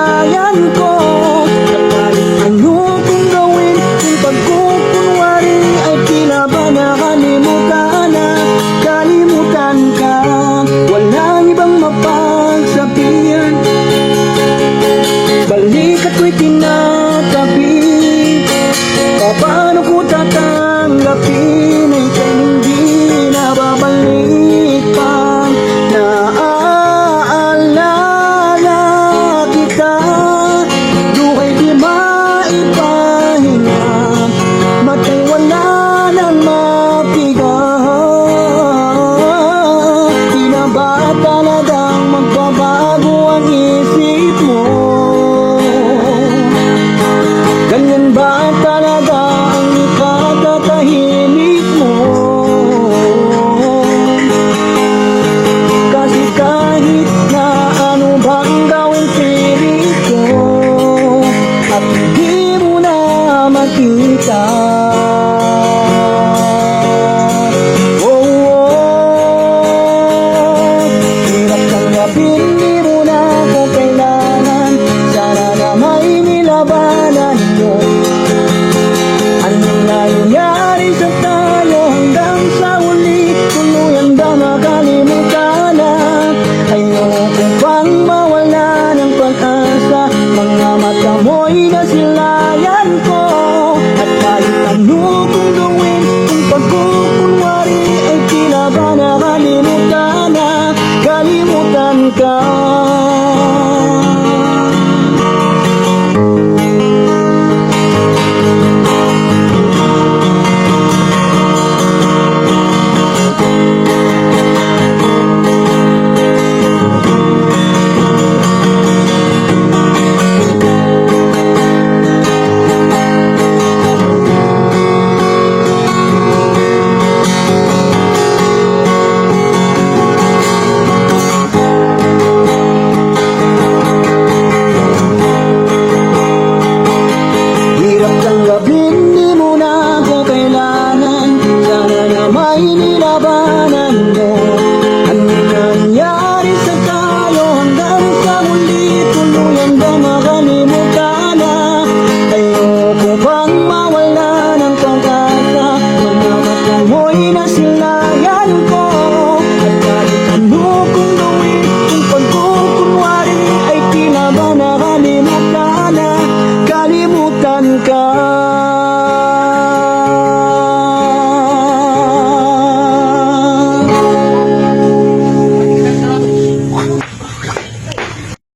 nasilayan ko. At kahit ano kung gawin, kung pagkukunwari ay tila ba nakalimutan na, kalimutan ka. Walang ibang mapagsabihan, balikat ko'y tinatabi. Paano ko tatanggapin ay kay hindi na babalik pa? Naaalala kita, luha'y di maipahinga, mata'y wala nang mapiga. Di na ba talagang magbabago ang isip mo? Ganyan ba talaga ang ikakatahimik mo? Kasi kahit na ano bang gawin pilit ko, at hindi mo na makita. Hirap tanggapin, di mo na ako kailangan. Sana na may nilabanan mo. Anong nangyari sa tayo hanggang sa uli? Tuluyan ba makalimutan na? Ayoko pang mawala ng pag-asa. Mga mata mo'y nasilayan ko. At kahit ano kung gawin, kung pagkukunwari ay tila ba nakalimutan na, kalimutan ka. Hirap tanggapin, di mo na ako kailangan. Sana na may nilabanan mo. Anong nangyari sa tayo hanggang sa muli? Tuluyan ba makalimutan na? Ayoko pang mawala ng pag-asa. Mga mata mo'y nasilayan ko. At kahit ano kung gawin, kung pagkukunwari ay tila ba nakalimutan na, kalimutan ka.